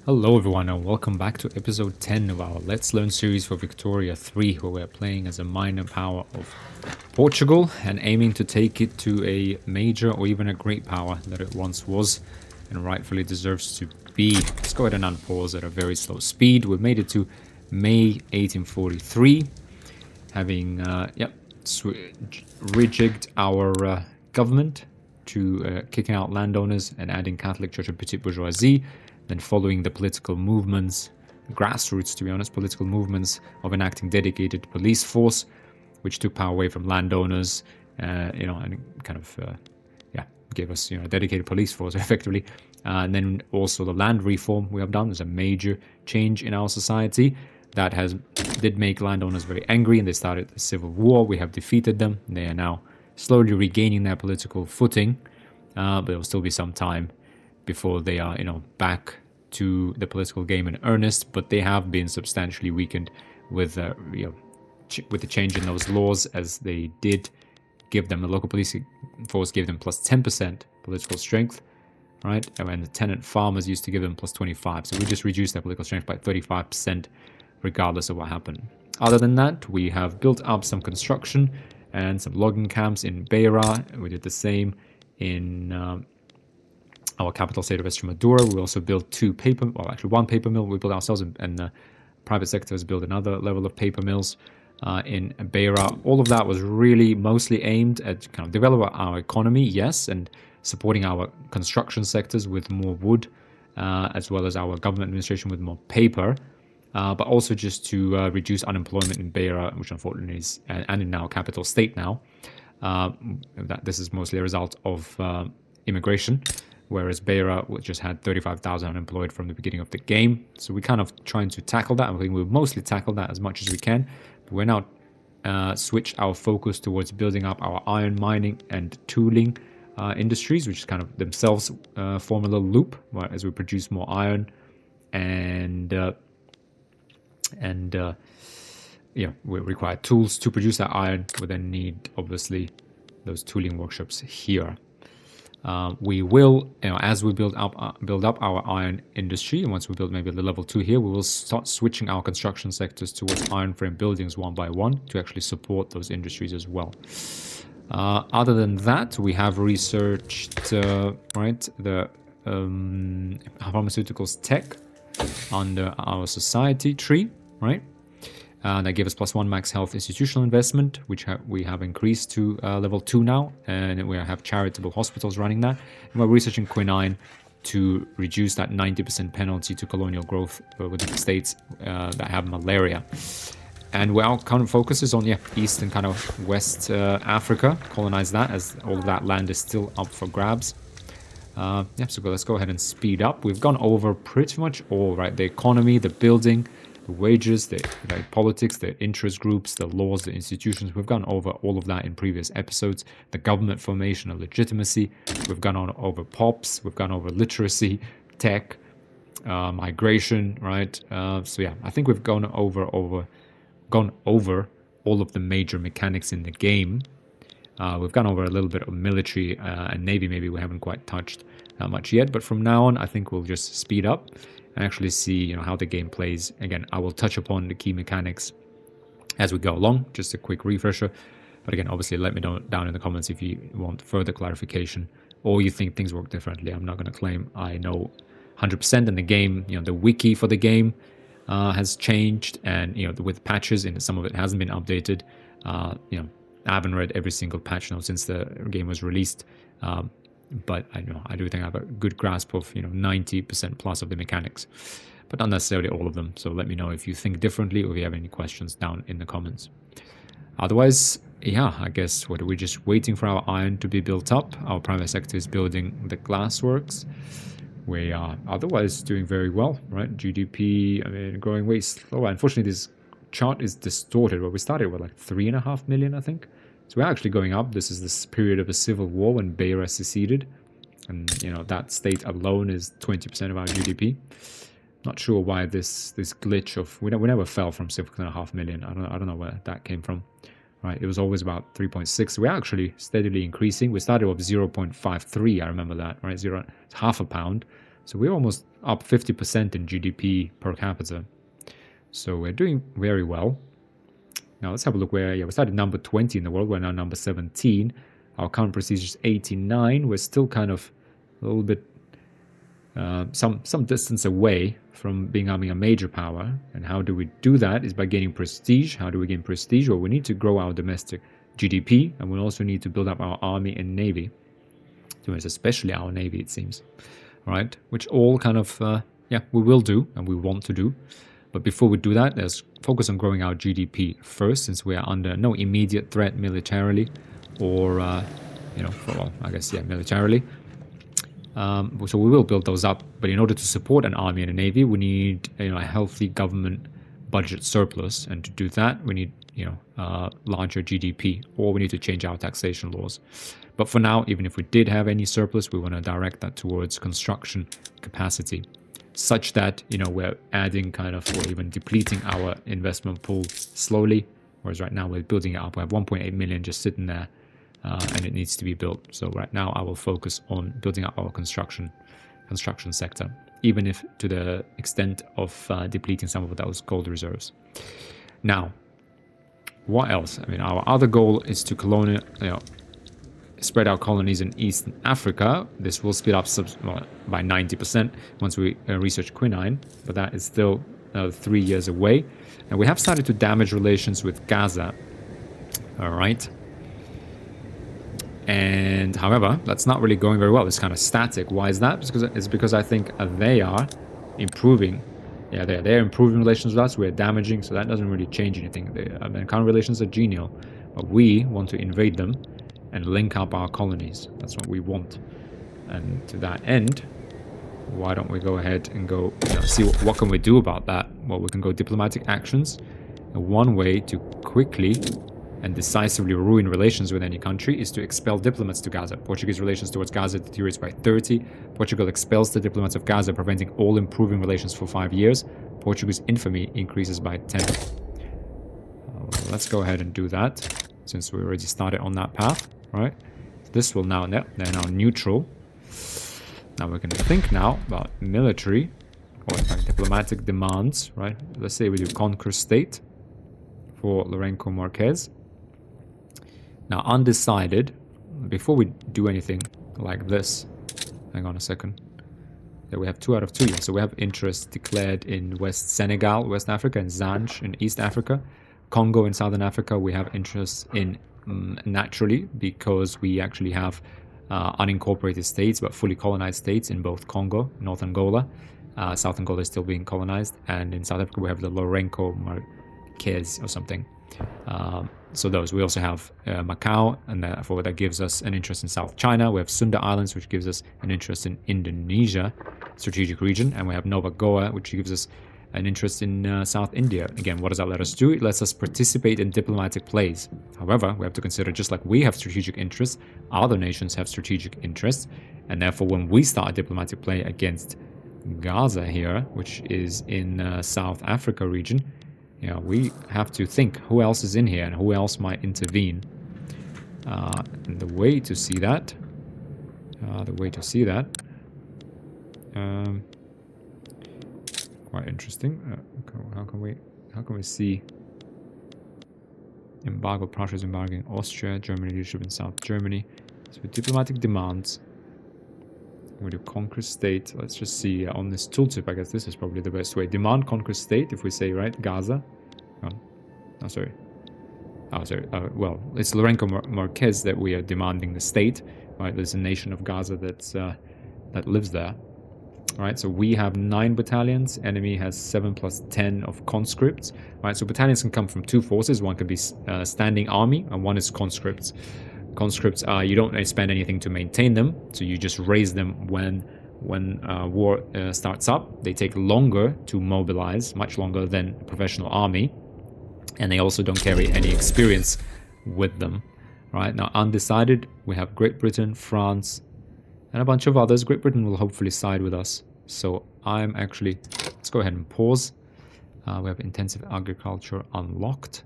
Hello everyone and welcome back to episode 10 of our Let's Learn series for Victoria 3, where we're playing as a minor power of Portugal and aiming to take it to a major or even a great power that it once was and rightfully deserves to be. Let's go ahead and unpause at a very slow speed. We've made it to May 1843, having rejigged our government to kicking out landowners and adding Catholic Church and petite bourgeoisie. Then following the political movements, grassroots to be honest, political movements of enacting dedicated police force, which took power away from landowners, and kind of, gave us, a dedicated police force effectively. And then also the land reform we have done is a major change in our society that did make landowners very angry, and they started a civil war. We have defeated them. They are now slowly regaining their political footing, but there will still be some time before they are, back to the political game in earnest. But they have been substantially weakened with the change in those laws, as they did give them, the local police force gave them plus 10% political strength, right? And the tenant farmers used to give them plus 25. So we just reduced their political strength by 35%, regardless of what happened. Other than that, we have built up some construction and some logging camps in Beira. We did the same in our capital state of Extremadura. We also built one paper mill we built ourselves, and the private sector has built another level of paper mills in Beira. All of that was really mostly aimed at kind of developing our economy, yes, and supporting our construction sectors with more wood, as well as our government administration with more paper, but also just to reduce unemployment in Beira, which unfortunately is, and in our capital state now. This is mostly a result of immigration, whereas Beira just had 35,000 unemployed from the beginning of the game. So we're kind of trying to tackle that. I think we've mostly tackled that as much as we can. But we're now switched our focus towards building up our iron mining and tooling industries, which kind of themselves form a little loop, right, as we produce more iron we require tools to produce that iron. We then need, obviously, those tooling workshops here. We will, as we build up our iron industry, and once we build maybe the level 2 here, we will start switching our construction sectors towards iron frame buildings one by one to actually support those industries as well. Other than that, we have researched the pharmaceuticals tech under our society tree, right? That gave us plus 1 max health institutional investment, which we have increased to level 2 now, and we have charitable hospitals running that. And we're researching quinine to reduce that 90% penalty to colonial growth within the states that have malaria. And our current focus is on East and kind of West Africa, colonize that, as all of that land is still up for grabs. So let's go ahead and speed up. We've gone over pretty much all, right? The economy, the building, the wages, the politics, the interest groups, the laws, the institutions. We've gone over all of that in previous episodes. The government formation and legitimacy. We've gone over POPs. We've gone over literacy, tech, migration, right? I think we've gone over all of the major mechanics in the game. We've gone over a little bit of military and navy. Maybe we haven't quite touched that much yet, but from now on, I think we'll just speed up and actually see, how the game plays. Again, I will touch upon the key mechanics as we go along, just a quick refresher. But again, obviously, let me know down in the comments if you want further clarification or you think things work differently. I'm not going to claim I know 100% in the game. The wiki for the game has changed, and with patches, and some of it hasn't been updated. I haven't read every single patch note since the game was released. But I do think I have a good grasp of 90% plus of the mechanics, but not necessarily all of them. So let me know if you think differently or if you have any questions down in the comments. Otherwise, I guess we're just waiting for our iron to be built up. Our private sector is building the glassworks. We are otherwise doing very well, right? GDP, growing way slower. Unfortunately, this chart is distorted. Well, we started with like 3.5 million, I think. So we're actually going up. This is this period of a civil war when Beira seceded. And, that state alone is 20% of our GDP. Not sure why this glitch of... We never fell from 6.5 million. I don't know where that came from. Right, it was always about 3.6. We're actually steadily increasing. We started with 0.53. I remember that, right? It's half a pound. So we're almost up 50% in GDP per capita. So we're doing very well. Now let's have a look where, we started number 20 in the world. We're now number 17. Our current prestige is 89. We're still kind of a little bit, some distance away from becoming a major power. And how do we do that? Is by gaining prestige. How do we gain prestige? Well, we need to grow our domestic GDP, and we also need to build up our army and navy. So it's especially our navy, it seems, right? Which all kind of, we will do and we want to do. But before we do that, let's focus on growing our GDP first, since we are under no immediate threat militarily, or militarily. So we will build those up. But in order to support an army and a navy, we need a healthy government budget surplus, and to do that, we need larger GDP, or we need to change our taxation laws. But for now, even if we did have any surplus, we want to direct that towards construction capacity, such that we're adding or even depleting our investment pool slowly, whereas right now we're building it up. We have 1.8 million just sitting there, and it needs to be built. So right now I will focus on building up our construction sector, even if to the extent of depleting some of those gold reserves. Now, what else? I mean, our other goal is to spread our colonies in Eastern Africa. This will speed up by 90% once we research quinine, but that is still 3 years away. And we have started to damage relations with Gaza. All right. And however, that's not really going very well. It's kind of static. Why is that? It's because I think they are improving. Yeah, they're improving relations with us. We're damaging, so that doesn't really change anything. The current relations are genial, but we want to invade them and link up our colonies. That's what we want. And to that end, why don't we go ahead and go see what can we do about that? Well, we can go diplomatic actions. And one way to quickly and decisively ruin relations with any country is to expel diplomats to Gaza. Portuguese relations towards Gaza deteriorates by 30. Portugal expels the diplomats of Gaza, preventing all improving relations for 5 years. Portugal's infamy increases by 10. Let's go ahead and do that, since we already started on that path, right? This will now, they're now neutral. Now we're going to think now about military, or in fact diplomatic demands, right? Let's say we do conquer state for Lourenço Marques. Now, undecided, before we do anything like this, hang on a second. Yeah, we have 2 out of 2 here. So we have interest declared in West Senegal, West Africa, and Zanj in East Africa. Congo in Southern Africa, we have interest in naturally, because we actually have unincorporated states, but fully colonized states in both Congo, North Angola. South Angola is still being colonized. And in South Africa, we have the Lourenço Marques or something. So those. We also have Macau, and therefore that gives us an interest in South China. We have Sunda Islands, which gives us an interest in Indonesia, strategic region. And we have Nova Goa, which gives us an interest in South India. Again, what does that let us do? It lets us participate in diplomatic plays. However, we have to consider, just like we have strategic interests, other nations have strategic interests. And therefore, when we start a diplomatic play against Gaza here, which is in South Africa region, we have to think who else is in here and who else might intervene. And the way to see that, quite interesting. How can we see embargo? Prussia is embargoing Austria, Germany leadership in South Germany. So diplomatic demands. We do conquer state. Let's just see on this tooltip. I guess this is probably the best way. Demand conquer state. If we say Gaza. Well, it's Lourenço Marques that we are demanding the state. Right, there's a nation of Gaza that lives there. Right, so we have 9 battalions. Enemy has 7 plus 10 of conscripts. Right, so battalions can come from 2 forces. One could be standing army, and one is conscripts. Conscripts you don't spend anything to maintain them, so you just raise them when war starts up. They take longer to mobilize, much longer than a professional army, and they also don't carry any experience with them. Right, now undecided, we have Great Britain, France, and a bunch of others. Great Britain will hopefully side with us, so let's go ahead and pause. We have intensive agriculture unlocked.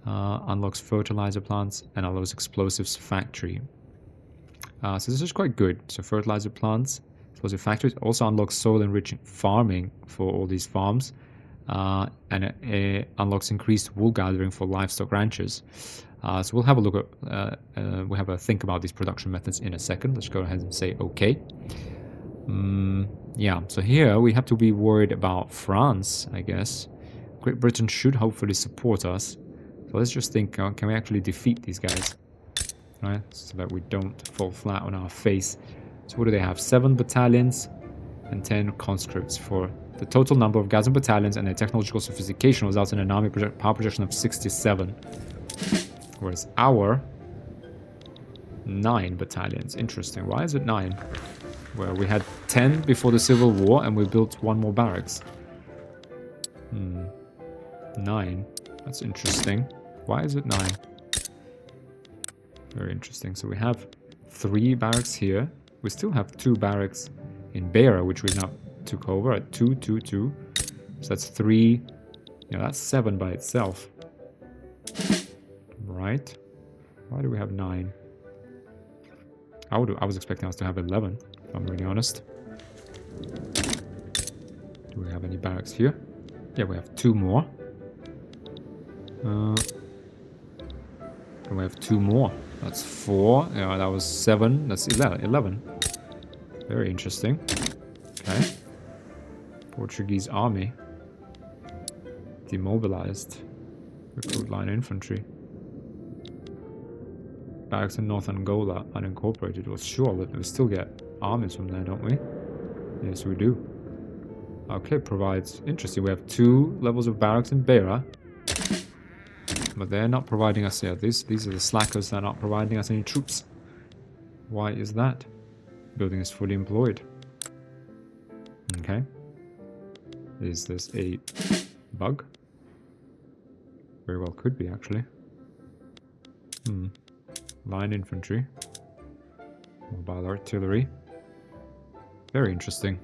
Unlocks fertilizer plants and allows explosives factory. So this is quite good. So fertilizer plants, explosive factories. It also unlocks soil enriching farming for all these farms. And it unlocks increased wool gathering for livestock ranchers. So we'll have a look at, we'll have a think about these production methods in a second. Let's go ahead and say okay. Yeah, so here we have to be worried about France, I guess. Great Britain should hopefully support us. So let's just think, can we actually defeat these guys? Right, so that we don't fall flat on our face. So what do they have? 7 battalions and 10 conscripts for the total number of Gazan battalions, and their technological sophistication results in an army power projection of 67. Whereas our 9 battalions. Interesting. Why is it 9? Well, we had 10 before the Civil War, and we built 1 more barracks. 9. That's interesting. Why is it 9? Very interesting. So we have 3 barracks here. We still have 2 barracks in Beira, which we now took over at 2, 2, 2. So that's 3. You know, that's 7 by itself. Right. Why do we have 9? I was expecting us to have 11, if I'm really honest. Do we have any barracks here? Yeah, we have 2 more. And we have 2 more. That's 4. Yeah, that was 7. That's 11. Very interesting. Okay. Portuguese army. Demobilized. Recruit line infantry. Barracks in North Angola, unincorporated. Well, sure, but we still get armies from there, don't we? Yes, we do. Okay, provides... Interesting, we have 2 levels of barracks in Beira. But they're not providing us... Yeah, these are the slackers that are not providing us any troops. Why is that? Building is fully employed. Okay. Is this a bug? Very well could be, actually. Line infantry. Mobile artillery. Very interesting.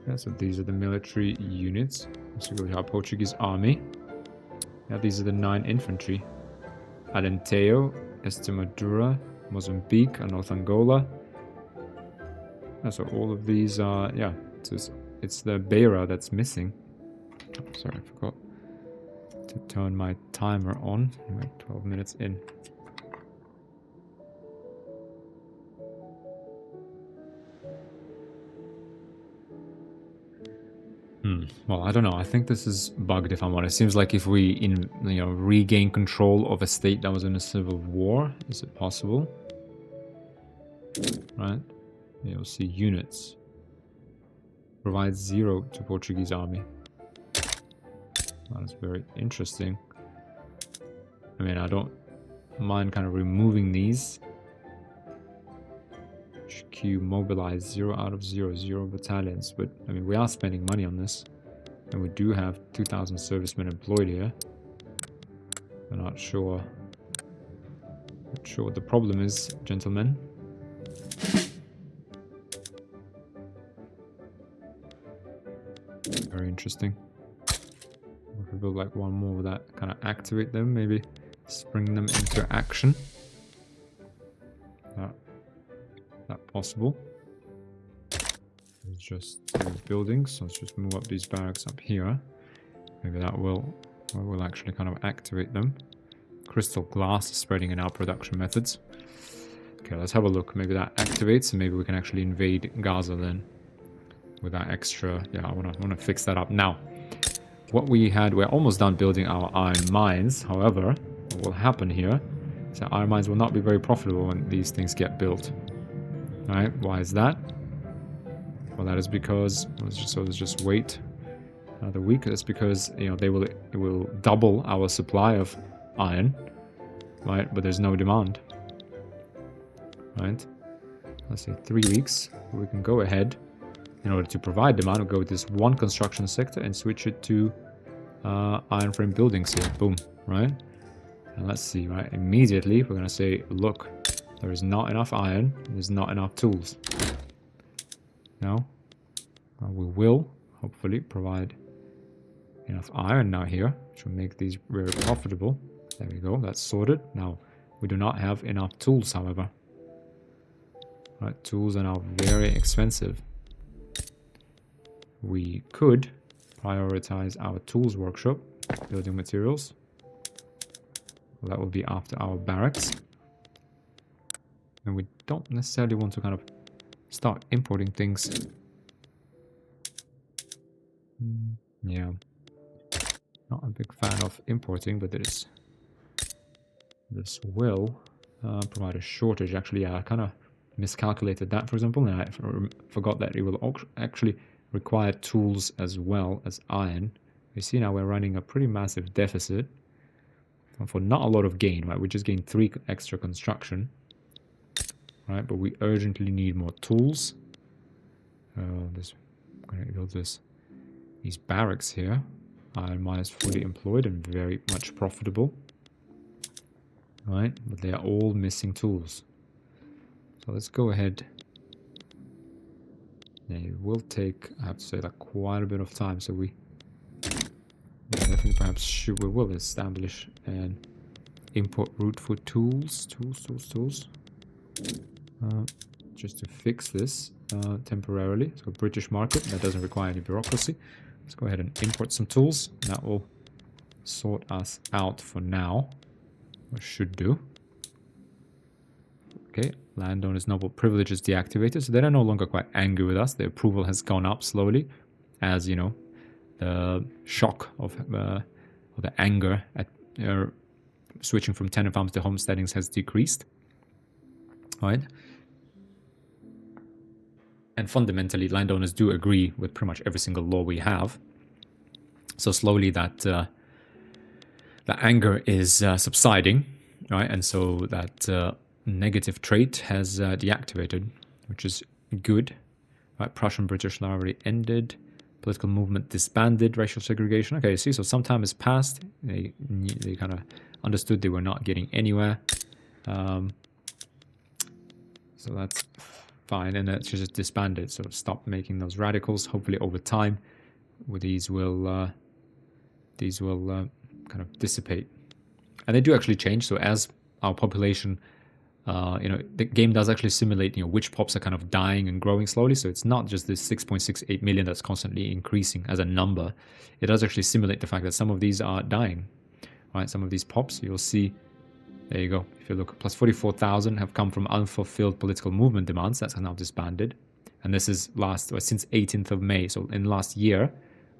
Yeah, so these are the military units. So we have Portuguese army. Yeah, these are the 9 infantry. Alentejo, Extremadura, Mozambique, and North Angola. Yeah, so all of these are, yeah, it's the Beira that's missing. Oh, sorry, I forgot to turn my timer on. Anyway, 12 minutes in. Well, I don't know. I think this is bugged, if I'm honest. It seems like if we, regain control of a state that was in a civil war, is it possible? Right? You'll see units. Provides 0 to Portuguese army. That's very interesting. I mean, I don't mind kind of removing these. HQ mobilize 0 out of 0, 0 battalions. But, I mean, we are spending money on this. And we do have 2,000 servicemen employed here. I'm not sure what the problem is, gentlemen. Very interesting. We could build like 1 more that kind of activate them, maybe spring them into action. That possible. It's just buildings, so let's just move up these barracks up here. Maybe that will actually kind of activate them. Crystal glass is spreading in our production methods. Okay, let's have a look. Maybe that activates, and maybe we can actually invade Gaza then. With that extra, yeah, I wanna fix that up now. What we had, we're almost done building our iron mines. However, what will happen here is that iron mines will not be very profitable when these things get built. All right, why is that? Well, that is because let's just wait another week. That's because it will double our supply of iron, right? But there's no demand, right? Let's say 3 weeks. We can go ahead. In order to provide demand, we'll go with this 1 construction sector and switch it to iron frame buildings here. Boom, right? And let's see, right? Immediately, we're going to say, look, there is not enough iron. There's not enough tools. Now, we will hopefully provide enough iron now here, which will make these very profitable. There we go, that's sorted. Now, We do not have enough tools, however. Right, tools are now very expensive. We could prioritize our tools workshop, building materials. Well, that will be after our barracks. And we don't necessarily want to kind of start importing things. Yeah. Not a big fan of importing, but this will provide a shortage. Actually, yeah, I kind of miscalculated that, for example, and I forgot that it will actually require tools as well as iron. You see now we're running a pretty massive deficit for not a lot of gain, right? We just gained 3 extra construction, right? But we urgently need more tools. I'm going to build these barracks here. Iron mine is fully employed and very much profitable, right? But they are all missing tools. So let's go ahead. It will take, I have to say, like quite a bit of time. So we definitely perhaps we will establish an import route for tools. Just to fix this temporarily. So British market, that doesn't require any bureaucracy. Let's go ahead and import some tools. That will sort us out for now. Or should do. Okay, landowners' noble privilege is deactivated, so they're no longer quite angry with us. The approval has gone up slowly, as you know, the shock of the anger at switching from tenant farms to homesteadings has decreased. Right? And fundamentally, landowners do agree with pretty much every single law we have. So slowly that the anger is subsiding, right? And so that negative trait has deactivated, which is good. Right? Prussian-British already ended. Political movement disbanded. Racial segregation. Okay, see, so some time has passed. They kind of understood they were not getting anywhere. So that's fine, and it's just disbanded. So stop making those radicals. Hopefully, over time, these will kind of dissipate, and they do actually change. So as our population, the game does actually simulate, which pops are kind of dying and growing slowly. So it's not just this 6.68 million that's constantly increasing as a number. It does actually simulate the fact that some of these are dying, right? Some of these pops, you'll see. There you go. If you look, plus 44,000 have come from unfulfilled political movement demands. That's now disbanded. And this is since 18th of May. So in the last year,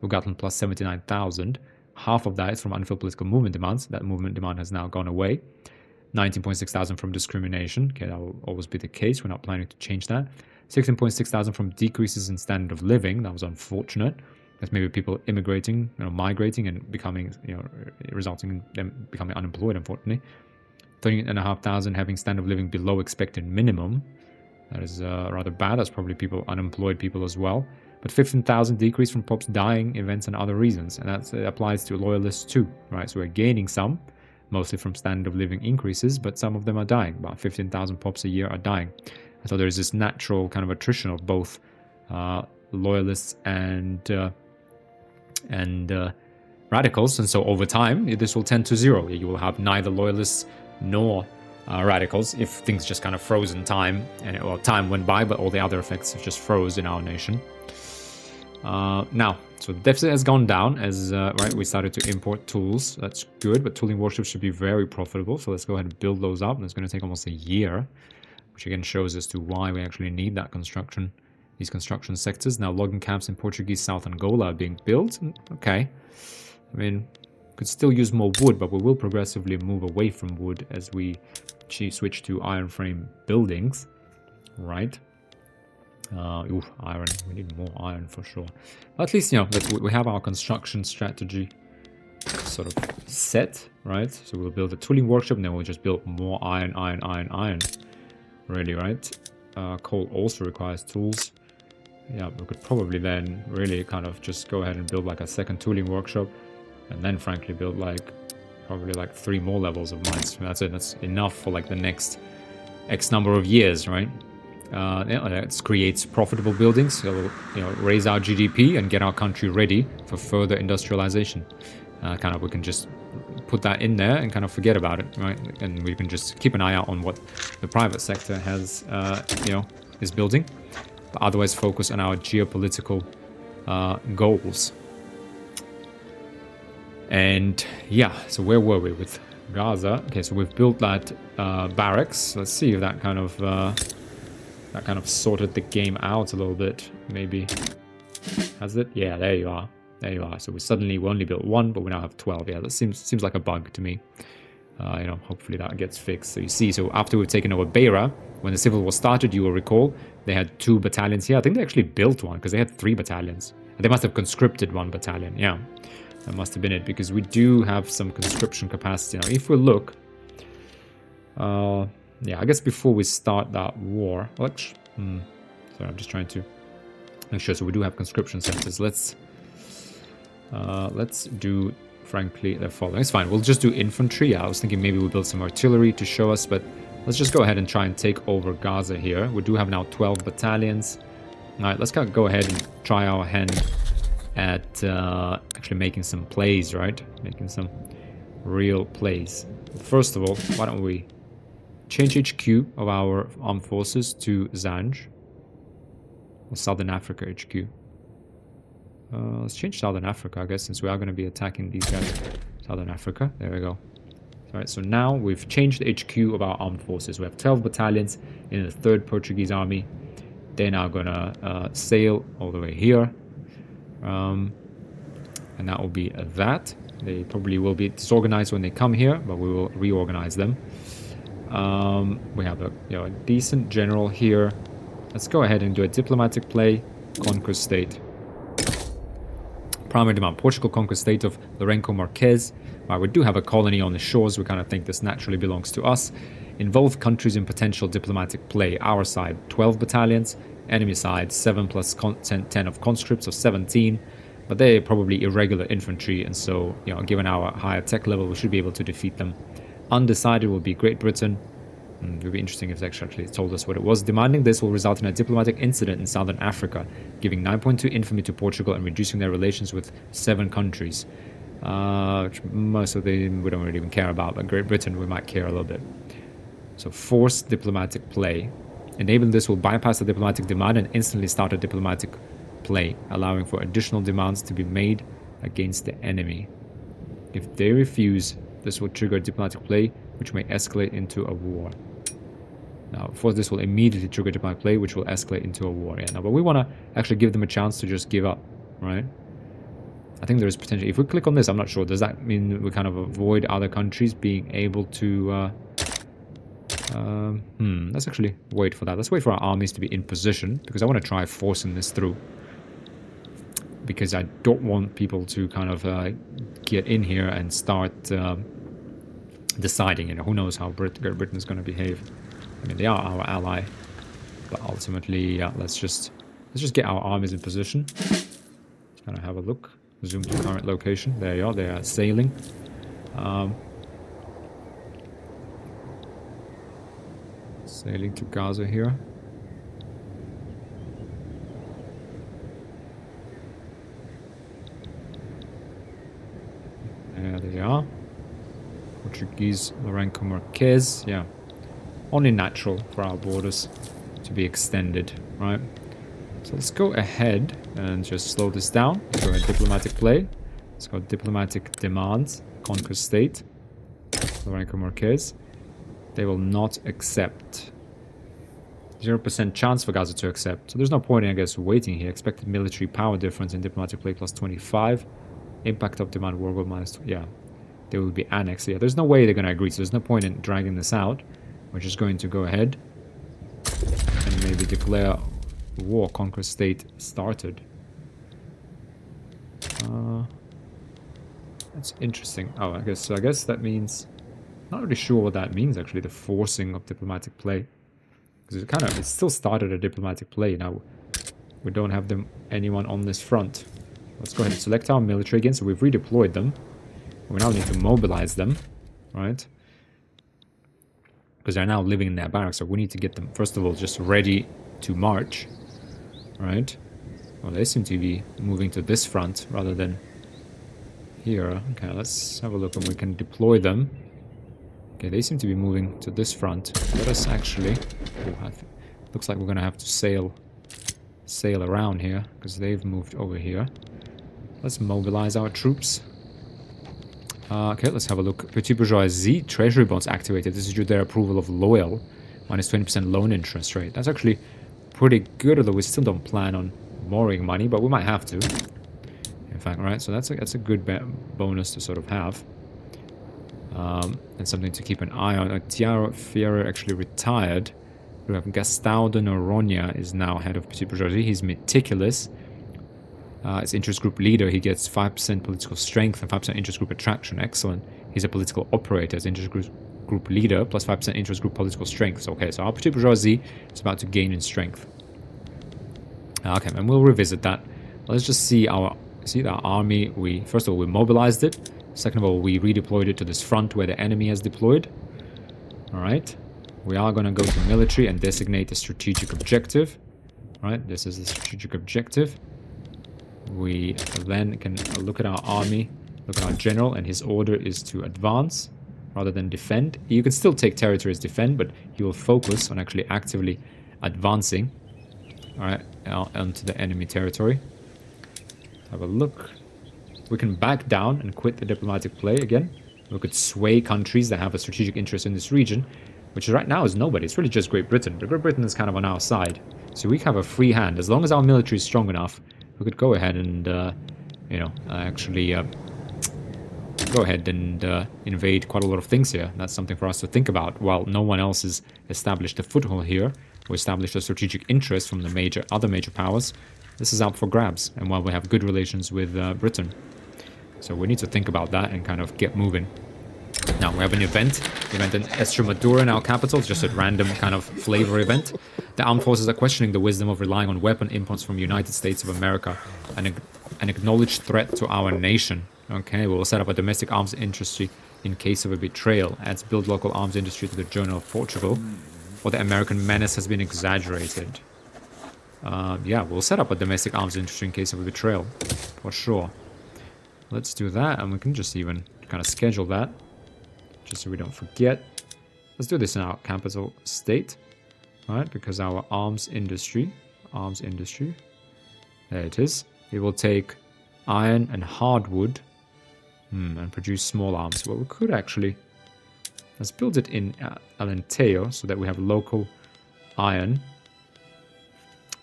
we've gotten plus 79,000. Half of that is from unfulfilled political movement demands. That movement demand has now gone away. 19.6 thousand from discrimination. Okay, that will always be the case. We're not planning to change that. 16.6 thousand from decreases in standard of living. That was unfortunate. That's maybe people immigrating, migrating and becoming, resulting in them becoming unemployed, unfortunately. 13,500 having standard of living below expected minimum. That is rather bad. That's probably unemployed people as well. But 15,000 decrease from pops dying, events, and other reasons. And that applies to loyalists too, right? So we're gaining some, mostly from standard of living increases, but some of them are dying. About 15,000 pops a year are dying. So there's this natural kind of attrition of both loyalists and radicals. And so over time, this will tend to zero. You will have neither loyalists nor radicals if things just kind of froze in time, and time went by, but all the other effects have just froze in our nation. Now, so the deficit has gone down as we started to import tools. That's good, but tooling warships should be very profitable. So let's go ahead and build those up. And it's going to take almost a year, which again shows as to why we actually need that construction. These construction sectors. Now, logging camps in Portuguese South Angola are being built. Okay, I mean, could still use more wood, but we will progressively move away from wood as we switch to iron frame buildings, right? Iron. We need more iron for sure. But at least, we have our construction strategy sort of set, right? So we'll build a tooling workshop, and then we'll just build more iron. Really, right? Coal also requires tools. Yeah, we could probably then really kind of just go ahead and build like a second tooling workshop. And then, frankly, build probably 3 more levels of mines. That's it. That's enough for the next X number of years, right? It creates profitable buildings. It will, raise our GDP and get our country ready for further industrialization. We can just put that in there and kind of forget about it, right? And we can just keep an eye out on what the private sector has, is building. But otherwise focus on our geopolitical goals. And yeah, so where were we with Gaza? Okay, so we've built that barracks. Let's see if that kind of sorted the game out a little bit. Maybe has it? Yeah, there you are. There you are. So we only built 1, but we now have 12. Yeah, that seems like a bug to me. Hopefully that gets fixed. So you see, so after we've taken over Beira, when the civil war started, you will recall they had 2 battalions here. I think they actually built one because they had 3 battalions. They must have conscripted 1 battalion. Yeah, that must have been it, because we do have some conscription capacity now. If we look, yeah, I guess before we start that war, well, actually, sorry, I'm just trying to make sure. So we do have conscription centers. Let's do, frankly, the following. It's fine. We'll just do infantry. Yeah, I was thinking maybe we'll build some artillery to show us, but let's just go ahead and try and take over Gaza here. We do have now 12 battalions. All right, let's go ahead and try our hand at actually making some plays, right? Making some real plays. First of all, why don't we change HQ of our armed forces to Zanj, or Southern Africa HQ. Let's change Southern Africa, I guess, since we are going to be attacking these guys. Southern Africa, there we go. Alright, so now we've changed the HQ of our armed forces. We have 12 battalions in the 3rd Portuguese Army. They're now going to sail all the way here. And that will be that. They probably will be disorganized when they come here, but we will reorganize them. We have a decent general here. Let's go ahead and do a diplomatic play. Conquer state. Primary demand. Portugal conquers state of Lourenço Marques. We do have a colony on the shores. We kind of think this naturally belongs to us. Involve countries in potential diplomatic play. Our side, 12 battalions. Enemy side, 7 plus 10 of conscripts, of 17. But they're probably irregular infantry, and so, given our higher tech level, we should be able to defeat them. Undecided will be Great Britain. It would be interesting if they actually told us what it was. Demanding this will result in a diplomatic incident in Southern Africa, giving 9.2 infamy to Portugal and reducing their relations with 7 countries. Most of them we don't really even care about, but Great Britain we might care a little bit. So force diplomatic play. Enabling this will bypass the diplomatic demand and instantly start a diplomatic play, allowing for additional demands to be made against the enemy. If they refuse, this will trigger a diplomatic play, which may escalate into a war. Now, of course, this will immediately trigger diplomatic play, which will escalate into a war. Yeah, now, but we want to actually give them a chance to just give up, right? I think there is potential. If we click on this, I'm not sure. Does that mean we kind of avoid other countries being able to... let's actually wait for that. Let's wait for our armies to be in position, because I want to try forcing this through. Because I don't want people to kind of get in here and start deciding, who knows how Great Britain is going to behave. I mean, they are our ally, but ultimately, yeah, let's just get our armies in position. Just kind of have a look. Zoom to current location. There you are. They are sailing. Sailing to Gaza here. There they are. Portuguese Lourenço Marques. Yeah. Only natural for our borders to be extended, right? So let's go ahead and just slow this down. Go ahead, diplomatic play. Let's go diplomatic demands. Conquer state. Lourenço Marques. They will not accept. 0% chance for Gaza to accept. So there's no point in, I guess, waiting here. Expected military power difference in diplomatic play plus 25. Impact of demand war goal minus... Yeah. They will be annexed. Yeah, there's no way they're going to agree. So there's no point in dragging this out. We're just going to go ahead and maybe declare war. Conquer state started. That's interesting. Oh, I guess that means... Not really sure what that means, actually, the forcing of diplomatic play. Because it still started a diplomatic play. Now, we don't have anyone on this front. Let's go ahead and select our military again. So we've redeployed them. We now need to mobilize them, right? Because they're now living in their barracks, so we need to get them, first of all, just ready to march, right? Well, they seem to be moving to this front rather than here. Okay, let's have a look and we can deploy them. Okay, they seem to be moving to this front. Let us actually... Oh, looks like we're going to have to sail around here because they've moved over here. Let's mobilize our troops. Okay, let's have a look. Petit Bourgeoisie, treasury bonds activated. This is due to their approval of loyal. Minus 20% loan interest rate. That's actually pretty good, although we still don't plan on borrowing money, but we might have to. In fact, right? So that's a good bonus to sort of have. And something to keep an eye on. Tiara Fiera actually retired. We have Gastão de Noronha is now head of Petit Bourgeoisie. He's meticulous. As interest group leader, he gets 5% political strength and 5% interest group attraction. Excellent. He's a political operator as interest group leader, plus 5% interest group political strength. So, okay, so our Petit Bourgeoisie is about to gain in strength. Okay, and we'll revisit that. Let's just see our army. First of all, we mobilized it. Second of all, we redeployed it to this front where the enemy has deployed. All right. We are going to go to military and designate a strategic objective. All right, this is the strategic objective. We then can look at our army, look at our general, and his order is to advance rather than defend. You can still take territory as defend, but he will focus on actually actively advancing, all right, onto the enemy territory. Have a look. We can back down and quit the diplomatic play again. We could sway countries that have a strategic interest in this region, which right now is nobody. It's really just Great Britain. But Great Britain is kind of on our side. So we have a free hand. As long as our military is strong enough, we could go ahead and, actually go ahead and invade quite a lot of things here. That's something for us to think about. While no one else has established a foothold here, or established a strategic interest from the other major powers, this is up for grabs. And while we have good relations with Britain. So we need to think about that and kind of get moving. Now, we have an event in Extremadura in our capital. It's just a random kind of flavor event. The armed forces are questioning the wisdom of relying on weapon imports from the United States of America, an acknowledged threat to our nation. Okay, we will set up a domestic arms industry in case of a betrayal. Adds build local arms industry to the Journal of Portugal. Or the American menace has been exaggerated. Yeah, we'll set up a domestic arms industry in case of a betrayal. For sure. Let's do that, and we can just even kind of schedule that. Just so we don't forget. Let's do this in our capital state. Alright, because our arms industry, there it is. It will take iron and hardwood and produce small arms. Well, we could actually, let's build it in Alentejo so that we have local iron.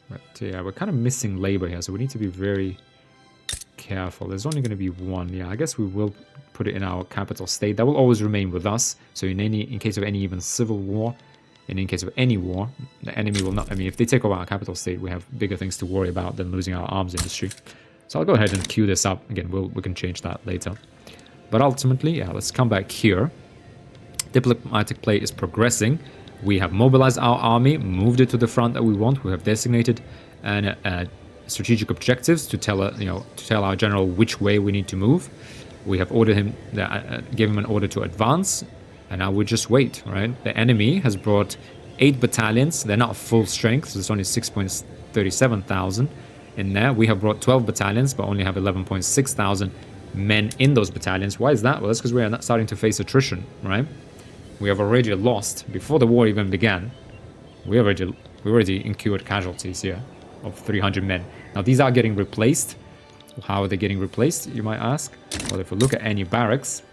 But yeah, we're kind of missing labor here, so we need to be very careful. There's only going to be one. Yeah, I guess we will put it in our capital state. That will always remain with us. So in case of any even civil war, and in case of any war, the enemy will not... I mean, if they take over our capital state, we have bigger things to worry about than losing our arms industry. So I'll go ahead and queue this up. Again, we can change that later. But ultimately, yeah, let's come back here. Diplomatic play is progressing. We have mobilized our army, moved it to the front that we want. We have designated strategic objectives to tell our general which way we need to move. We have ordered him, gave him an order to advance, and now we just wait. Right? The enemy has brought 8 battalions. They're not full strength, so it's only 6.37 thousand in there. We have brought 12 battalions, but only have 11.6 thousand men in those battalions. Why is that? Well, that's because we are not starting to face attrition. Right? We have already lost before the war even began. We already incurred casualties here of 300 men. Now these are getting replaced. How are they getting replaced, you might ask? Well, if we look at any barracks,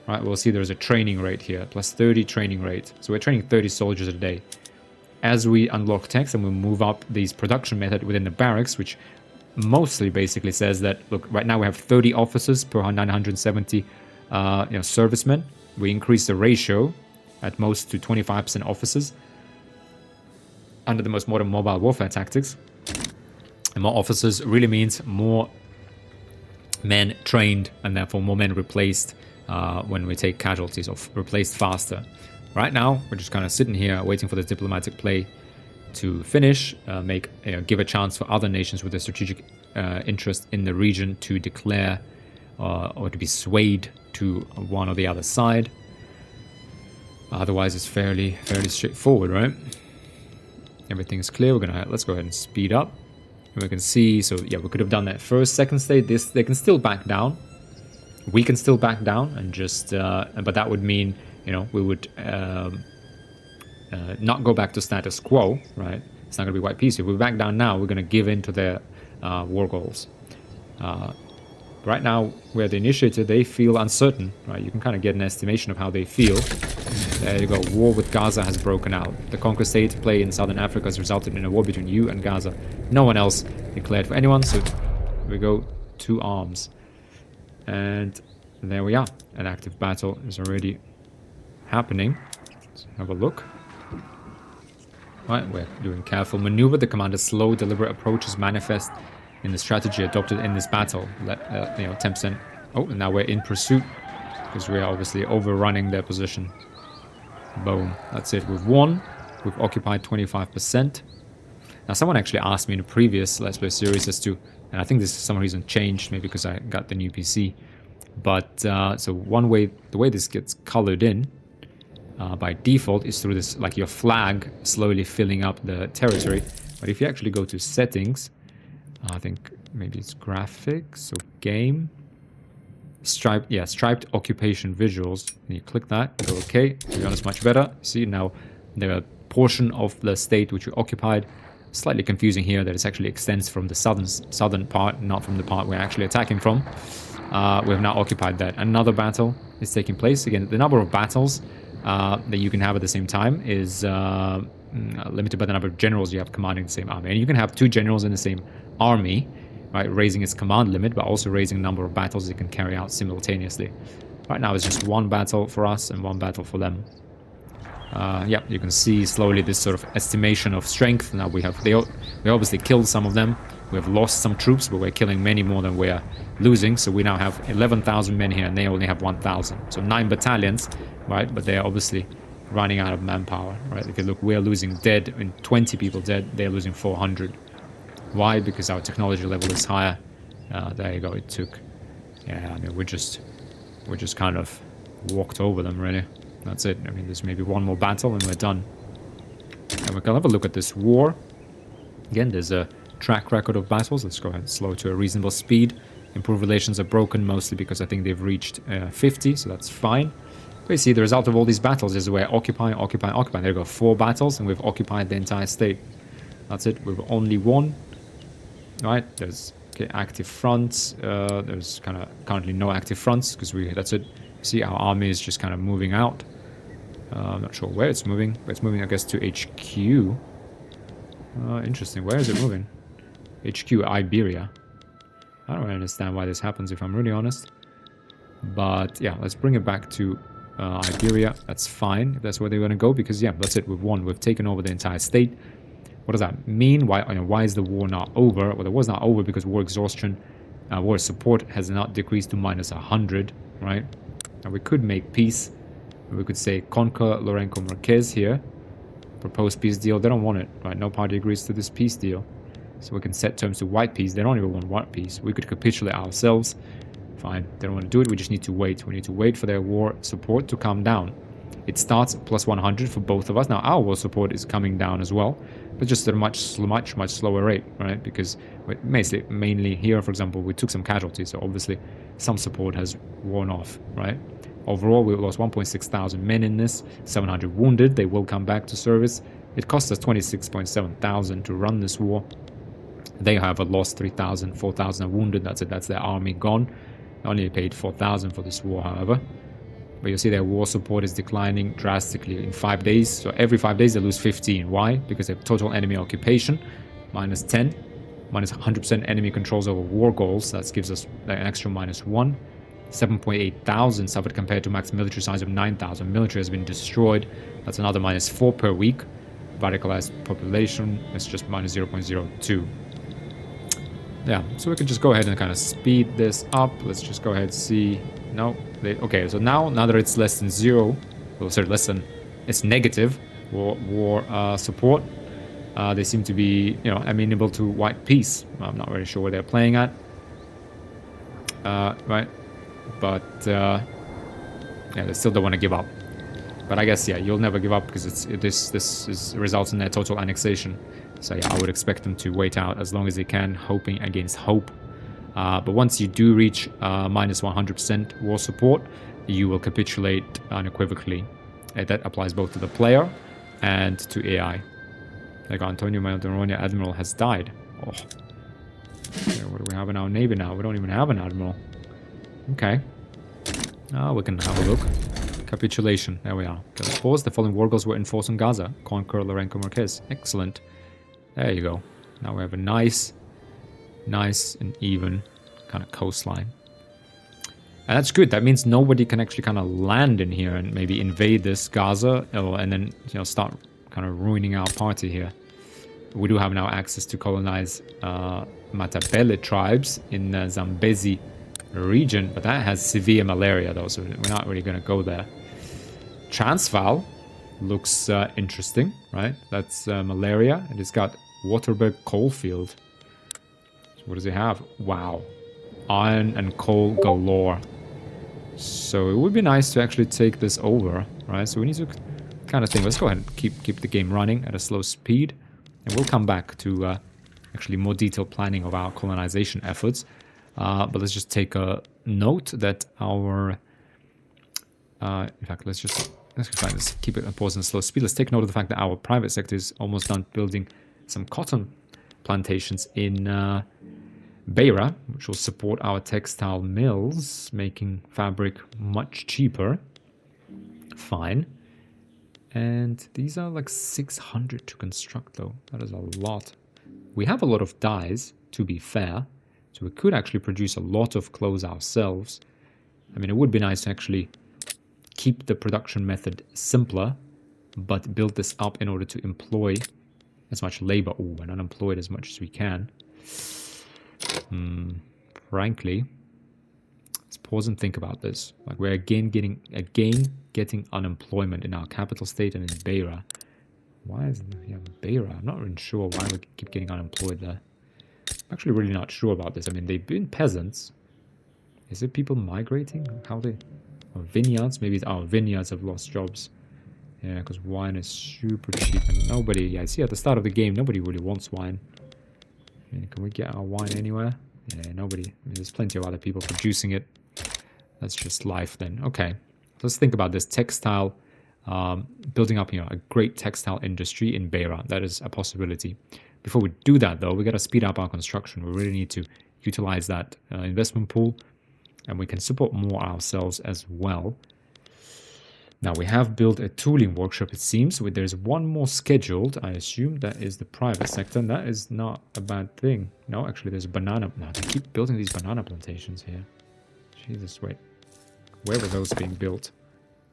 right, we'll see there's a training rate here, plus 30 training rate. So we're training 30 soldiers a day. As we unlock techs and we move up these production method within the barracks, which mostly basically says that, look, right now we have 30 officers per 970 servicemen. We increase the ratio at most to 25% officers under the most modern mobile warfare tactics. And more officers really means more men trained and therefore more men replaced when we take casualties, or replaced faster. Right now, we're just kind of sitting here waiting for the diplomatic play to finish, give a chance for other nations with a strategic interest in the region to declare or to be swayed to one or the other side. Otherwise, it's fairly straightforward, right? Everything's clear. Let's go ahead and speed up. And we can see, so yeah, we could have done that first, second stage. They can still back down. We can still back down and just, but that would mean, you know, we would not go back to status quo, right? It's not going to be white peace. If we back down now, we're going to give in to their war goals. Right now, where the initiator, they feel uncertain, right? You can kind of get an estimation of how they feel. There you go. War with Gaza has broken out. The conquer state play in southern Africa has resulted in a war between you and Gaza. No one else declared for anyone, so we go to arms. And there we are. An active battle is already happening. Let's have a look. Right, we're doing careful maneuver. The commander's slow, deliberate approach is manifest in the strategy adopted in this battle. You know, 10%. Oh, and now we're in pursuit because we are obviously overrunning their position. Boom. That's it. We've won. We've occupied 25%. Now, someone actually asked me in a previous Let's Play series as to, and I think this for some reason changed, maybe because I got the new PC. But so one way, the way this gets colored in by default is through this, like your flag slowly filling up the territory. But if you actually go to settings, I think maybe it's graphics or game, striped occupation visuals. And you click that, you go okay. To be honest, much better. See now the portion of the state which we occupied. Slightly confusing here that it actually extends from the southern part, not from the part we're actually attacking from. We have now occupied that. Another battle is taking place. Again, the number of battles that you can have at the same time is limited by the number of generals you have commanding the same army. And you can have 2 generals in the same army, right, raising its command limit, but also raising the number of battles it can carry out simultaneously. Right now it's just 1 battle for us and 1 battle for them. Yeah, you can see slowly this sort of estimation of strength. Now we obviously killed some of them. We have lost some troops, but we're killing many more than we're losing. So we now have 11,000 men here, and they only have 1,000. So 9 battalions, right? But they are obviously running out of manpower, right? If you look, we're losing dead, and 20 people dead. They're losing 400. Why? Because our technology level is higher. There you go. It took. Yeah, I mean, we just kind of walked over them, really. That's it. I mean, there's maybe 1 more battle and we're done. And we can have a look at this war. Again, there's a track record of battles. Let's go ahead and slow to a reasonable speed. Improved relations are broken mostly because I think they've reached 50, so that's fine. But you see, the result of all these battles is we're occupying. There you go, 4 battles, and we've occupied the entire state. That's it. We've only won. Right? There's active fronts. There's kind of currently no active fronts because that's it. See, our army is just kind of moving out. I'm not sure where it's moving, but it's moving, I guess, to HQ. Interesting. Where is it moving? HQ, Iberia. I don't really understand why this happens, if I'm really honest. But yeah, let's bring it back to Iberia. That's fine if that's where they want to go, because yeah, that's it. We've won. We've taken over the entire state. What does that mean? Why is the war not over? Well, the war's not over because war exhaustion, war support has not decreased to -100, right? Now we could make peace. We could say conquer Lourenço Marquez here. Propose peace deal. They don't want it, right? No party agrees to this peace deal. So we can set terms to white peace. They don't even want white peace. We could capitulate ourselves. Fine. They don't want to do it. We just need to wait. We need to wait for their war support to come down. It starts at +100 for both of us. Now our war support is coming down as well, but just at a much slower rate, right? Because mainly here, for example, we took some casualties, so obviously some support has worn off, right? Overall, we lost 1.6 thousand men in this, 700 wounded. They will come back to service. It cost us 26.7 thousand to run this war. They have lost 3,000, 4,000 wounded. That's it. That's their army gone. They only paid 4,000 for this war, however. But you'll see their war support is declining drastically in 5 days. So every 5 days they lose 15. Why? Because they have total enemy occupation, -10, -100% enemy controls over war goals. That gives us an extra -1. 7.8 thousand suffered compared to max military size of 9,000. Military has been destroyed. That's another -4 per week. Radicalized population is just -0.02. Yeah, so we can just go ahead and kind of speed this up. Let's just go ahead and see. No, okay. So now that it's less than 0, well, sorry, it's negative war support. They seem to be, amenable to white peace. I'm not really sure where they're playing at. Right. But yeah, they still don't want to give up. But I guess yeah, you'll never give up because this results in their total annexation. So yeah, I would expect them to wait out as long as they can, hoping against hope. But once you do reach minus 100% war support, you will capitulate unequivocally. That applies both to the player and to AI. Like Antonio Maldonado Admiral has died. Oh. Okay, what do we have in our navy now? We don't even have an admiral. Okay. We can have a look. Capitulation. There we are. Okay, pause. The following war goals were enforced on Gaza. Conquer Lorenco Marquez. Excellent. There you go. Now we have a nice and even kind of coastline. And that's good. That means nobody can actually kind of land in here and maybe invade this Gaza and then, you know, start kind of ruining our party here. We do have now access to colonize Matabele tribes in the Zambezi region, but that has severe malaria though, so we're not really going to go there. Transvaal looks interesting, right? That's malaria, and it's got Waterberg coalfield. So what does it have? Wow. Iron and coal galore. So it would be nice to actually take this over, right? So we need to kind of think, let's go ahead and keep the game running at a slow speed, and we'll come back to actually more detailed planning of our colonization efforts. But let's just take a note that our in fact, let's find this, keep it on pause and slow speed. Let's take note of the fact that our private sector is almost done building some cotton plantations in Beira, which will support our textile mills, making fabric much cheaper. Fine. And these are like 600 to construct though. That is a lot. We have a lot of dyes, to be fair, so we could actually produce a lot of clothes ourselves. I mean, it would be nice to actually keep the production method simpler, but build this up in order to employ as much labor. Oh, we're not employed as much as we can. Frankly, let's pause and think about this. Like, we're again getting unemployment in our capital state and in Beira. Why is Beira? I'm not really sure why we keep getting unemployed there. I'm actually really not sure about this. I mean, they've been peasants. Is it people migrating? How they... Or vineyards? Maybe it's... Oh, vineyards have lost jobs. Yeah, because wine is super cheap. And nobody... Yeah, I see at the start of the game, nobody really wants wine. I mean, can we get our wine anywhere? Yeah, nobody. I mean, there's plenty of other people producing it. That's just life then. Okay. Let's think about this textile... building up, you know, a great textile industry in Beira. That is a possibility. Before we do that, though, we got to speed up our construction. We really need to utilize that investment pool, and we can support more ourselves as well. Now, we have built a tooling workshop, it seems. There's one more scheduled, I assume. That is the private sector, and that is not a bad thing. No, actually, there's a banana... No, they keep building these banana plantations here. Jesus, wait. Where were those being built?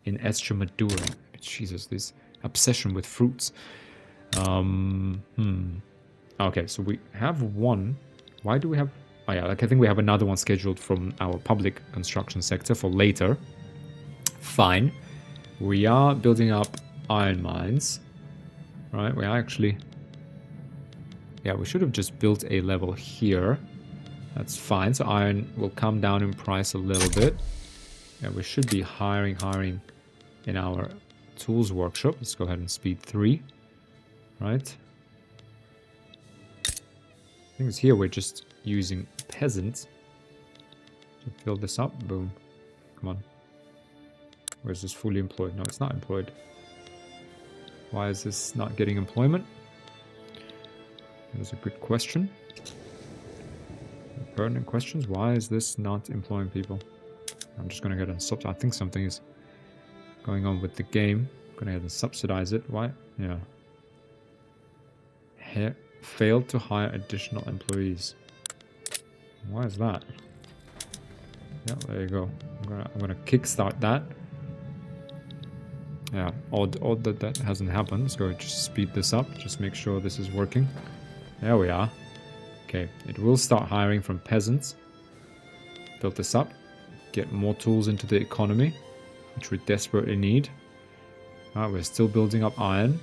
In Extremadura. Jesus, this obsession with fruits. Okay, so we have one. Why do we have... Oh yeah, like I think we have another one scheduled from our public construction sector for later. Fine. We are building up iron mines. Right, we are actually... Yeah, we should have just built a level here. That's fine. So iron will come down in price a little bit. Yeah, we should be hiring in our tools workshop. Let's go ahead and speed 3. Right. I think it's here we're just using peasants to fill this up. Boom. Come on. Where's this fully employed? No, it's not employed. Why is this not getting employment? That is a good question. Pertinent questions. Why is this not employing people? I'm just going to go ahead and stop. I think something is going on with the game. I'm going to go ahead and subsidize it. Why? Yeah. Failed to hire additional employees. Why is that? Yeah, there you go. I'm gonna kickstart that. Yeah, odd that hasn't happened. Let's go just speed this up. Just make sure this is working. There we are. Okay, it will start hiring from peasants. Build this up. Get more tools into the economy, which we desperately need. We're still building up iron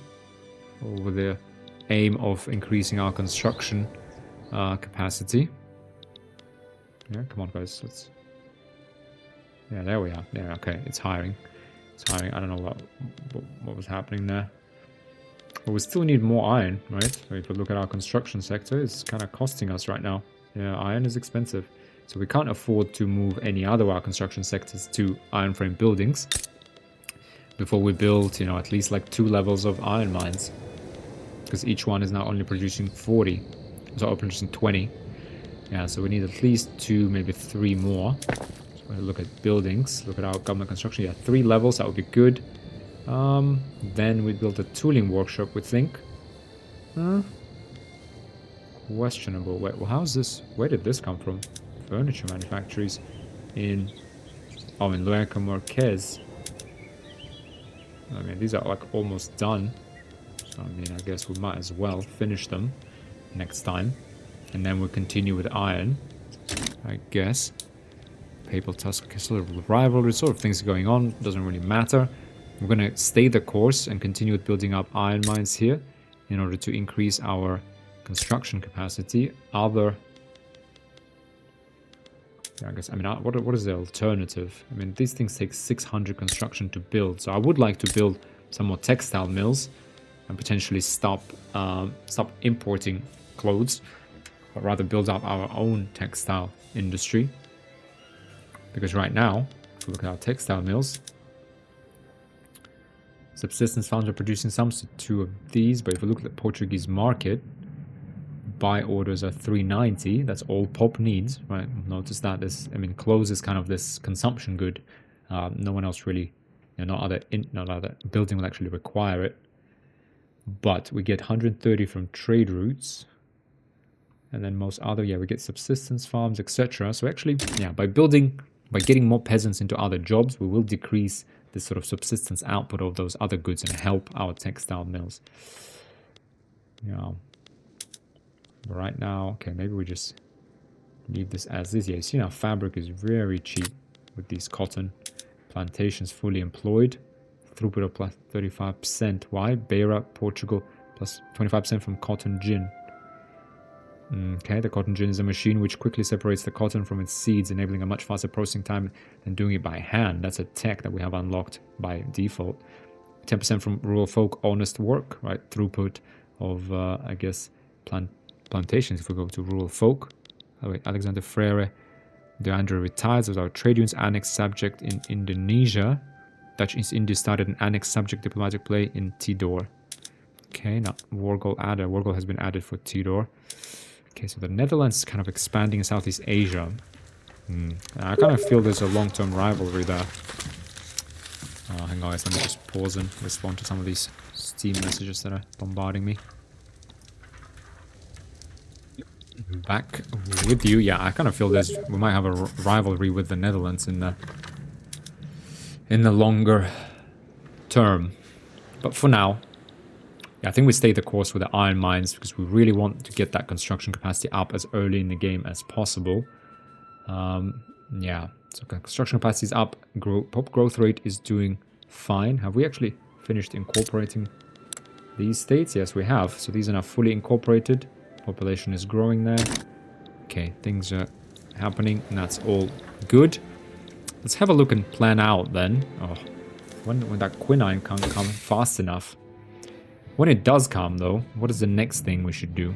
with the aim of increasing our construction capacity. Yeah, come on, guys. Yeah, there we are. Yeah, okay. It's hiring. It's hiring. I don't know what was happening there. But we still need more iron, right? So if we look at our construction sector, it's kind of costing us right now. Yeah, iron is expensive. So we can't afford to move any other of our construction sectors to iron frame buildings before we build, you know, at least like 2 levels of iron mines. Because each one is now only producing 40. So producing 20. Yeah, so we need at least 2, maybe 3 more. So we'll look at buildings, look at our government construction. Yeah, 3 levels, that would be good. Then we build a tooling workshop, we think. Questionable. Wait, well, how's this? Where did this come from? Furniture manufacturers in... Oh, in Luerca Marquez. I mean, these are like almost done. So, I mean, I guess we might as well finish them next time. And then we'll continue with iron, I guess. Papal Tusk, sort of rivalry, sort of things going on. Doesn't really matter. We're going to stay the course and continue with building up iron mines here in order to increase our construction capacity. Other... Yeah, I guess, I mean, what is the alternative? I mean, these things take 600 construction to build. So I would like to build some more textile mills and potentially stop importing clothes, but rather build up our own textile industry. Because right now, if we look at our textile mills, subsistence farms are producing some, so 2 of these. But if we look at the Portuguese market, buy orders are 390. That's all Pop needs, right? Notice that this, I mean, clothes is kind of this consumption good. No one else really, you know, not other building will actually require it. But we get 130 from trade routes, and then most other, yeah, we get subsistence farms, etc. So actually, yeah, by getting more peasants into other jobs, we will decrease this sort of subsistence output of those other goods and help our textile mills. Yeah. But right now, okay, maybe we just leave this as is. Yeah, you see now fabric is very cheap with these cotton plantations fully employed. Throughput of plus 35%. Why? Beira, Portugal, plus 25% from cotton gin. Okay, the cotton gin is a machine which quickly separates the cotton from its seeds, enabling a much faster processing time than doing it by hand. That's a tech that we have unlocked by default. 10% from rural folk, honest work, right? Throughput of, I guess, plantations. If we go to rural folk, oh wait, Alexander Freire de Andrew retired as our trade unions annexed subject in Indonesia. Dutch East India started an annexed subject diplomatic play in Tidor. Okay, now war goal added. War goal has been added for Tidor. Okay, so the Netherlands is kind of expanding in Southeast Asia. I kind of feel there's a long-term rivalry there. Hang on guys, let me just pause and respond to some of these Steam messages that are bombarding me. Back with you. Yeah, I kind of feel we might have a rivalry with the Netherlands in the longer term. But for now, yeah, I think we stay the course with the iron mines because we really want to get that construction capacity up as early in the game as possible. Yeah, so construction capacity is up. Pop growth rate is doing fine. Have we actually finished incorporating these states? Yes, we have. So these are now fully incorporated. Population is growing there. Okay, things are happening, and that's all good. Let's have a look and plan out then. Oh, when that quinine can't come fast enough. When it does come, though, what is the next thing we should do?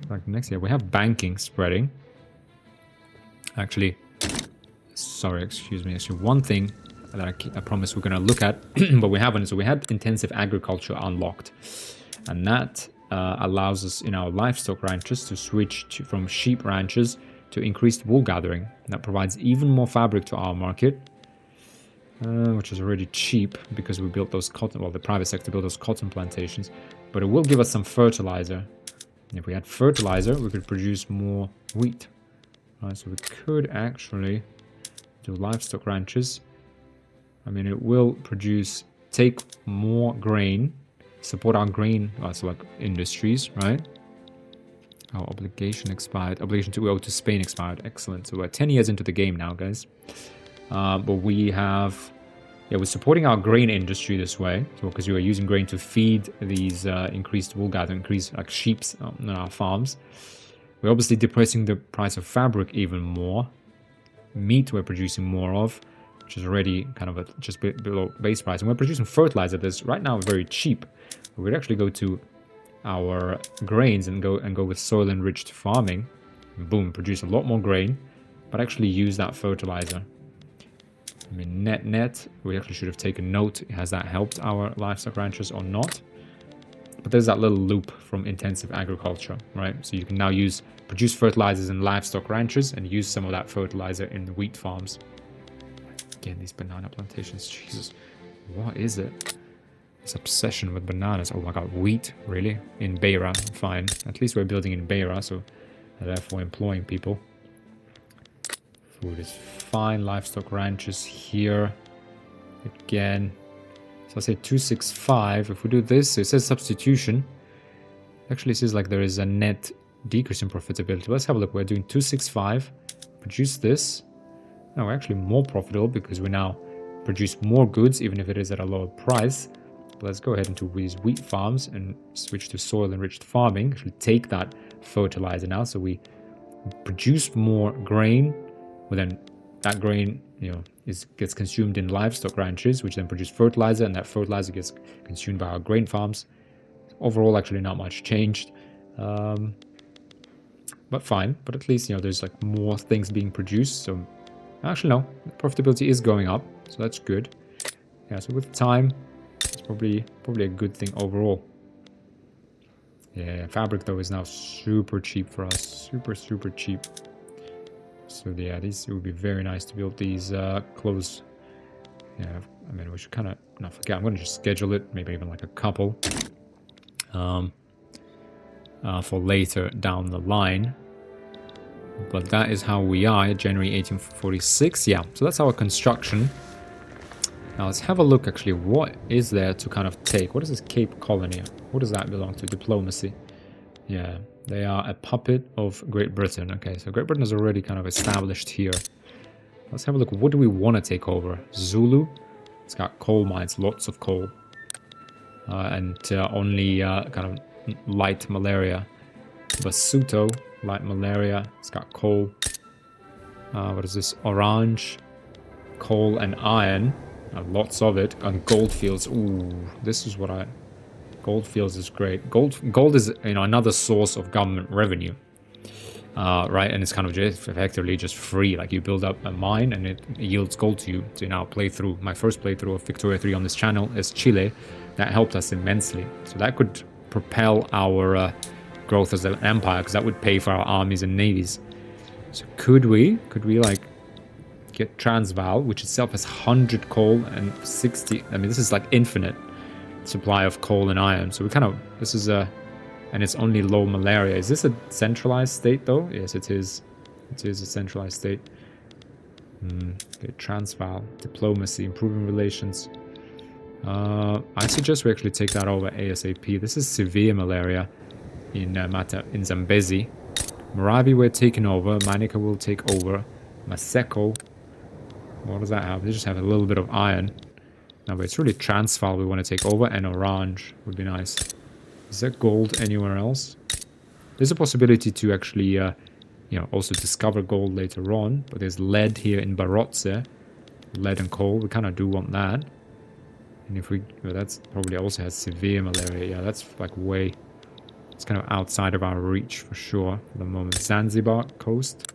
Like next year, we have banking spreading. Actually, sorry, excuse me. Actually, one thing that I promised we're going to look at, but we haven't. So we had intensive agriculture unlocked, and that allows us in our livestock ranches to switch from sheep ranches to increased wool gathering. That provides even more fabric to our market, which is already cheap because we built those cotton, well, the private sector built those cotton plantations, but it will give us some fertilizer. If we had fertilizer, we could produce more wheat. Right, so we could actually do livestock ranches. I mean, it will take more grain, support our grain, so like industries, right? Our obligation expired. Obligation to owe to Spain expired. Excellent. So we're 10 years into the game now, guys. But we have, yeah, we're supporting our grain industry this way, so because we are using grain to feed these increased wool gathering, increased like sheep's on our farms. We're obviously depressing the price of fabric even more. Meat we're producing more of, which is already kind of just below base price. And we're producing fertilizer that's right now very cheap. But we'd actually go to our grains and go with soil enriched farming, boom, produce a lot more grain, but actually use that fertilizer. I mean, net, we actually should have taken note. Has that helped our livestock ranchers or not? But there's that little loop from intensive agriculture, right? So you can now produce fertilizers in livestock ranches and use some of that fertilizer in the wheat farms. Again, these banana plantations, Jesus, what is it? This obsession with bananas. Oh my god, wheat, really? In Beira, fine. At least we're building in Beira, so therefore employing people. Food is fine. Livestock ranches here. Again. So I say 265. If we do this, it says substitution. Actually, it says like there is a net decrease in profitability. Let's have a look. We're doing 265. Produce this. Now we're actually more profitable because we now produce more goods, even if it is at a lower price. But let's go ahead into these wheat farms and switch to soil enriched farming. Actually take that fertilizer now. So we produce more grain. Well, then that grain, gets consumed in livestock ranches, which then produce fertilizer, and that fertilizer gets consumed by our grain farms. Overall, actually not much changed, but fine. But at least there's like more things being produced. So actually, no, profitability is going up, so that's good. Yeah, so with time, it's probably a good thing overall. Yeah, fabric though is now super cheap for us, super cheap. So yeah, it would be very nice to build these clothes. Yeah, I mean, we should kind of not forget. I'm going to just schedule it, maybe even like a couple for later down the line. But that is how we are, January 1846. Yeah, so that's our construction. Now let's have a look actually. What is there to kind of take? What is this Cape Colony? What does that belong to? Diplomacy. Yeah. They are a puppet of Great Britain. Okay, so Great Britain is already kind of established here. Let's have a look. What do we want to take over? Zulu. It's got coal mines, lots of coal. And only kind of light malaria. Basuto, light malaria. It's got coal. What is this? Orange, coal and iron. Lots of it. And goldfields. Ooh, this is what Goldfields is great. Gold is another source of government revenue, right? And it's kind of effectively just free. Like you build up a mine and it yields gold to you. So now playthrough, my first playthrough of Victoria 3 on this channel is Chile. That helped us immensely. So that could propel our growth as an empire, because that would pay for our armies and navies. So could we like get Transvaal, which itself has 100 coal and 60. I mean, this is like infinite supply of coal and iron. So we kind of, this is and it's only low malaria. Is this a centralized state though? Yes, it is. It is a centralized state. Okay, Transvaal, diplomacy, improving relations. I suggest we actually take that over ASAP. This is severe malaria in Zambezi. Moravi we're taking over. Manica will take over. Maseko. What does that have? They just have a little bit of iron. No, but it's really Transvaal we want to take over, and Orange would be nice. Is there gold anywhere else? There's a possibility to actually, also discover gold later on, but there's lead here in Barotse. Lead and coal, we kind of do want that. And if that's probably also has severe malaria. Yeah, that's like it's kind of outside of our reach for sure for the moment. Zanzibar coast.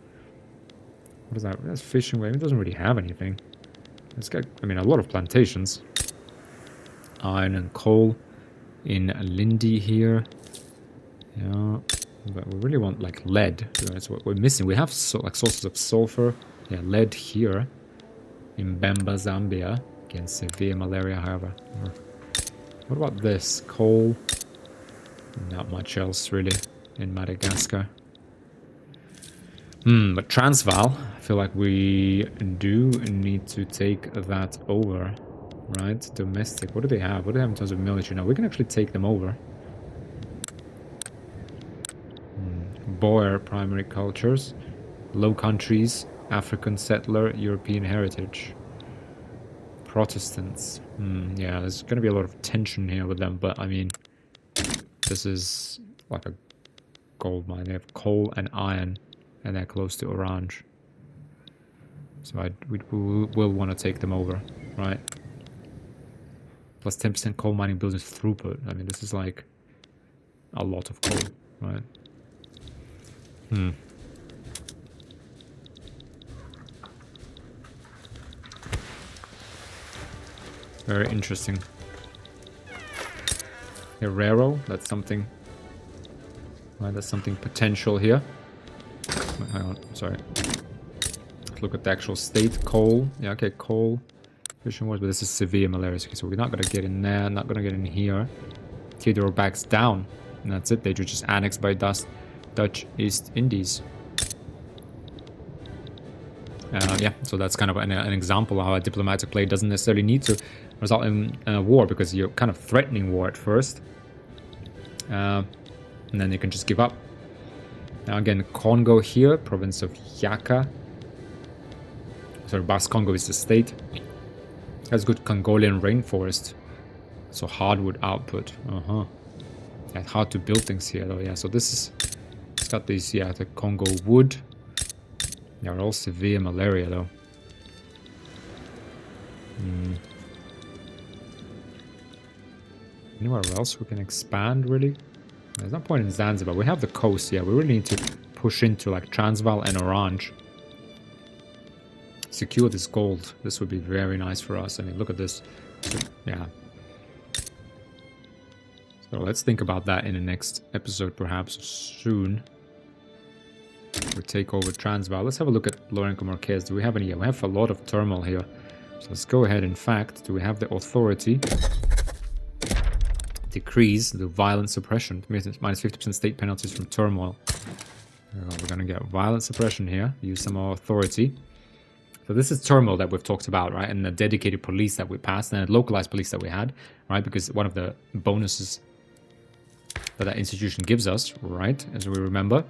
What is that? That's fishing wave. It doesn't really have anything. It's got, a lot of plantations. Iron and coal in Lindy here. Yeah, but we really want like lead. That's what we're missing. We have like sources of sulfur. Yeah, lead here in Bemba, Zambia. Again, severe malaria, however. What about this? Coal. Not much else really in Madagascar. But Transvaal, I feel like we do need to take that over, right? Domestic, what do they have? What do they have in terms of military? Now, we can actually take them over. Boer primary cultures, Low Countries, African settler, European heritage. Protestants. Yeah, there's going to be a lot of tension here with them, but I mean, this is like a gold mine. They have coal and iron. And they're close to Orange. So we will want to take them over, right? Plus 10% coal mining buildings throughput. I mean, this is like a lot of coal, right? Very interesting. Herrero, that's something. Right, that's something potential here. Wait, hang on, sorry. Let's look at the actual state. Coal. Yeah, okay, coal. Fishing wars, but this is severe malaria. Okay, so we're not gonna get in there, not gonna get in here. Theodore backs down. And that's it. They were just annexed by Dutch East Indies. Yeah, so that's kind of an example of how a diplomatic play doesn't necessarily need to result in a war, because you're kind of threatening war at first. And then you can just give up. Now again, Congo here, province of Yaka. Sorry, Bas Congo is the state. Has good Congolian rainforest. So hardwood output. Yeah, hard to build things here though. Yeah, so this is... It's got these, yeah, the Congo wood. They're all severe malaria though. Anywhere else we can expand, really? There's no point in Zanzibar. We have the coast, yeah. We really need to push into like Transvaal and Orange. Secure this gold. This would be very nice for us. I mean, look at this. Yeah. So let's think about that in the next episode, perhaps soon. We take over Transvaal. Let's have a look at Lourenço Marques. Do we have any? Yeah, we have a lot of turmoil here. So let's go ahead. In fact, do we have the authority? Decrease the violent suppression. Minus 50% state penalties from turmoil. We're going to get violent suppression here. Use some more authority. So this is turmoil that we've talked about, right? And the dedicated police that we passed and the localized police that we had, right? Because one of the bonuses that institution gives us, right, as we remember,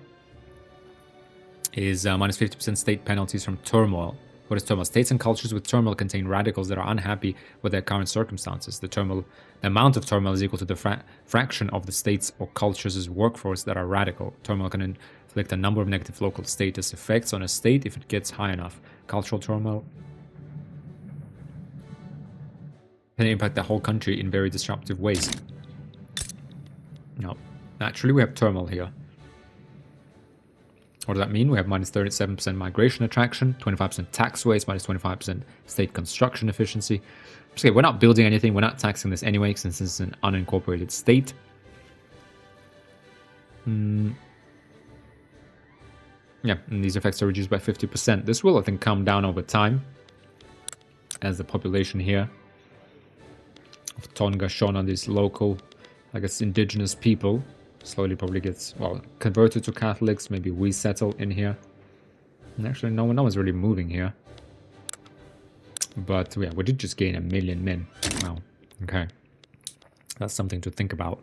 is minus 50% state penalties from turmoil. What is turmoil? States and cultures with turmoil contain radicals that are unhappy with their current circumstances. The amount of turmoil is equal to the fraction of the states or cultures' workforce that are radical. Turmoil can inflict a number of negative local status effects on a state if it gets high enough. Cultural turmoil can impact the whole country in very disruptive ways. Now, naturally, we have turmoil here. What does that mean? We have minus 37% migration attraction, 25% tax waste, minus 25% state construction efficiency. Okay, we're not building anything. We're not taxing this anyway, since this is an unincorporated state. Yeah, and these effects are reduced by 50%. This will, I think, come down over time as the population here of Tonga, Shona, these local, I guess, indigenous people slowly probably gets, well, converted to Catholics. Maybe we settle in here. And actually, no one's really moving here. But yeah, we did just gain 1 million men. Wow. Okay. That's something to think about.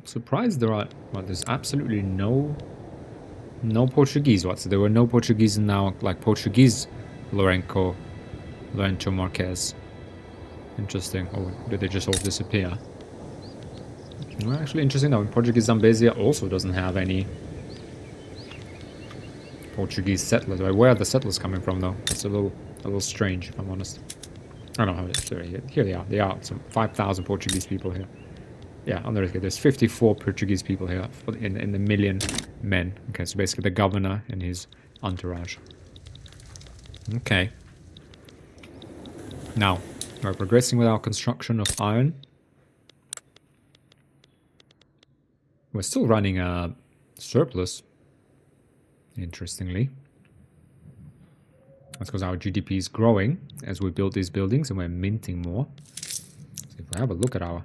Surprised there are, well, there's absolutely no Portuguese. What? So there were no Portuguese now, like Portuguese Lourenço Marques. Interesting. Oh, did they just all disappear? Well, actually interesting though. Portuguese Zambezia also doesn't have any Portuguese settlers. Where are the settlers coming from though? It's a little strange, if I'm honest. I don't know how it's here they are. They are some 5,000 Portuguese people here. Yeah, on the risk, there's 54 Portuguese people here in the million men. Okay, so basically the governor and his entourage. Okay. Now, we're progressing with our construction of iron. We're still running a surplus, interestingly. That's because our GDP is growing as we build these buildings and we're minting more. So if we have a look at our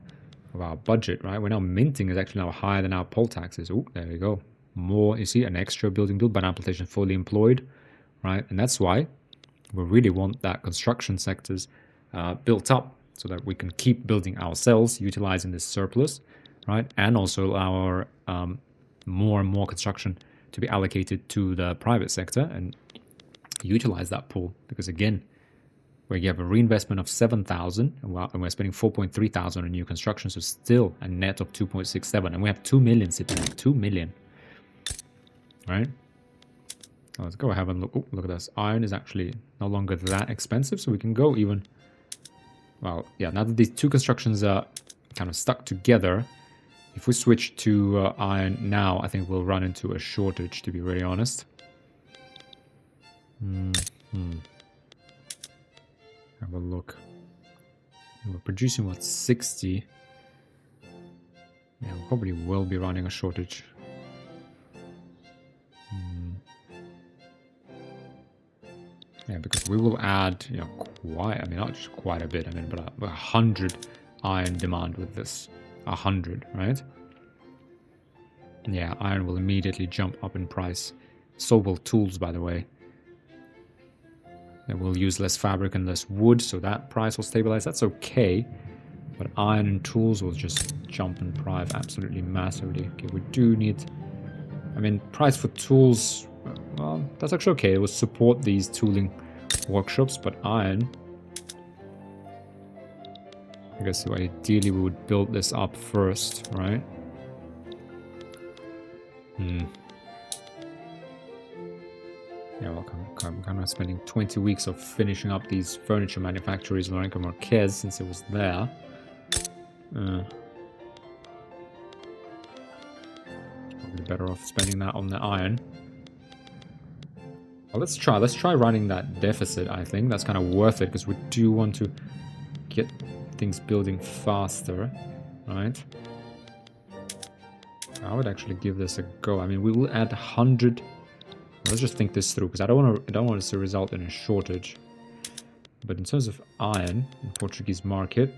budget, right, we're now minting is actually now higher than our poll taxes. Oh, there we go. More, you see, an extra building built, but application fully employed, right? And that's why we really want that construction sectors built up so that we can keep building ourselves, utilizing this surplus, right? And also our more and more construction to be allocated to the private sector and utilize that pool. Because again, where you have a reinvestment of 7,000 and we're spending 4,300 on new construction, so still a net of 2.67, and we have 2 million sitting there. 2 million, right? Oh, let's go have a look. Oh, look at this. Iron is actually no longer that expensive, so we can go even. Well, yeah. Now that these two constructions are kind of stuck together. If we switch to iron now, I think we'll run into a shortage, to be really honest. Have a look. We're producing, what, 60? Yeah, we probably will be running a shortage. Yeah, because we will add, you know, quite, I mean, not just quite a bit, I mean, but 100 iron demand with this. 100, right? Yeah, iron will immediately jump up in price. So will tools, by the way. And we'll use less fabric and less wood, so that price will stabilize. That's okay. But iron and tools will just jump in price absolutely massively. Okay, we do need... I mean, price for tools... Well, that's actually okay. It will support these tooling workshops, but iron... I guess ideally we would build this up first, right? Yeah, well, I'm kind of spending 20 weeks of finishing up these furniture manufacturers, Lorenco Marquez, since it was there. Probably better off spending that on the iron. Well, let's try running that deficit, I think. That's kind of worth it, because we do want to get things building faster, right? I would actually give this a go. I mean, we will add 100. Let's just think this through, because I don't want this to result in a shortage. But in terms of iron in Portuguese market,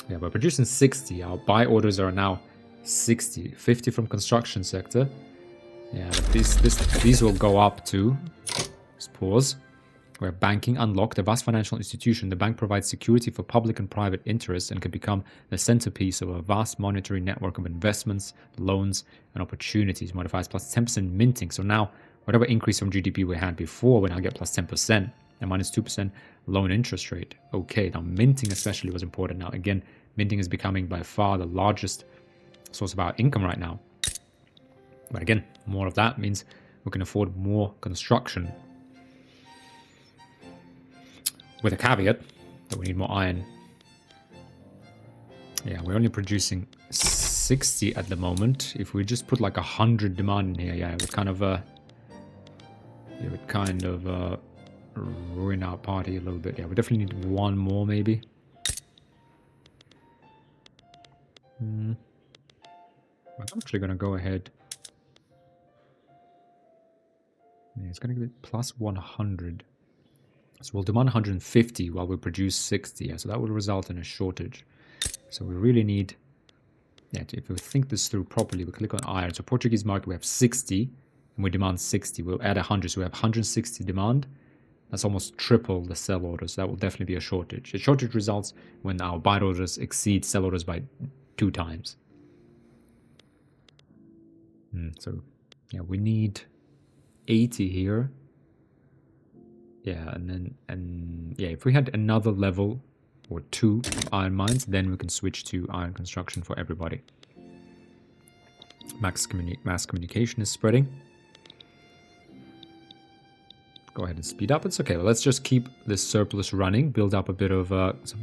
yeah, we're producing 60. Our buy orders are now 60, 50 from construction sector. Yeah, but these will go up to. Let's pause. Where banking unlocked, a vast financial institution, the bank provides security for public and private interests and can become the centerpiece of a vast monetary network of investments, loans, and opportunities. Modifies plus 10% minting. So now, whatever increase from GDP we had before, we now get plus 10% and minus 2% loan interest rate. Okay, now minting especially was important. Now, again, minting is becoming by far the largest source of our income right now. But again, more of that means we can afford more construction. With a caveat that we need more iron. Yeah, we're only producing 60 at the moment. If we just put like 100 demand in here, yeah, it would kind of ruin our party a little bit. Yeah, we definitely need one more maybe. I'm actually gonna go ahead. Yeah, it's gonna give it plus 100. So we'll demand 150 while we produce 60. Yeah, so that will result in a shortage. So we really need... Yeah, if we think this through properly, we click on iron. So Portuguese market, we have 60, and we demand 60. We'll add 100, so we have 160 demand. That's almost triple the sell orders. That will definitely be a shortage. A shortage results when our buy orders exceed sell orders by 2 times. So, yeah, we need 80 here. Yeah, yeah, if we had another level or 2 of iron mines, then we can switch to iron construction for everybody. Mass communication is spreading. Go ahead and speed up. It's okay. Well, let's just keep this surplus running. Build up a bit of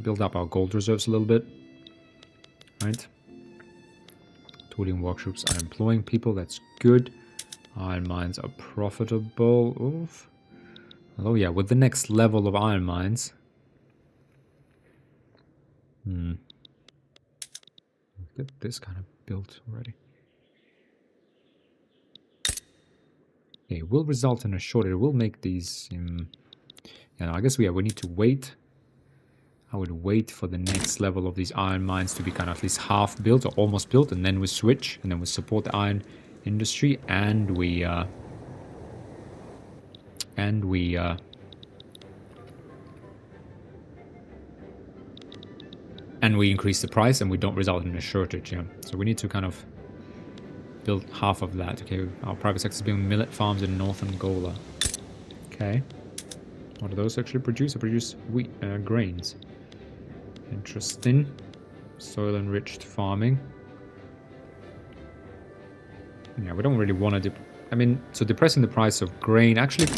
build up our gold reserves a little bit. Right. Tooling workshops are employing people. That's good. Iron mines are profitable. Oof. Oh yeah, with the next level of iron mines. Get this kind of built already. Yeah, it will result in a shortage. It will make these... yeah, I guess we need to wait. I would wait for the next level of these iron mines to be kind of at least half built or almost built, and then we switch, and then we support the iron industry, and we increase the price, and we don't result in a shortage. Yeah, so we need to kind of build half of that. Okay, our private sector is building millet farms in North Angola. Okay, what do those actually produce? They produce wheat, grains. Interesting. Soil enriched farming. Yeah, we don't really want to. I mean, so depressing the price of grain. Actually,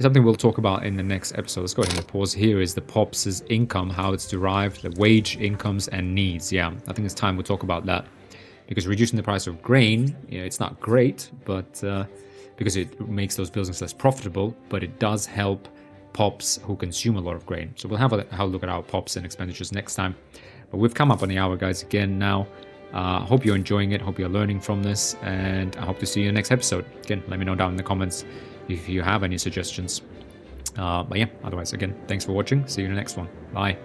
Something we'll talk about in the next episode. Let's go ahead and pause here. Is the POPs' income, how it's derived, the wage, incomes, and needs. Yeah, I think it's time we'll talk about that. Because reducing the price of grain, it's not great, but because it makes those buildings less profitable, but it does help POPs who consume a lot of grain. So we'll have a look at our POPs and expenditures next time. But we've come up on the hour, guys, again now. Hope you're enjoying it. Hope you're learning from this. And I hope to see you in the next episode. Again, let me know down in the comments if you have any suggestions. But yeah, otherwise, again, thanks for watching. See you in the next one. Bye.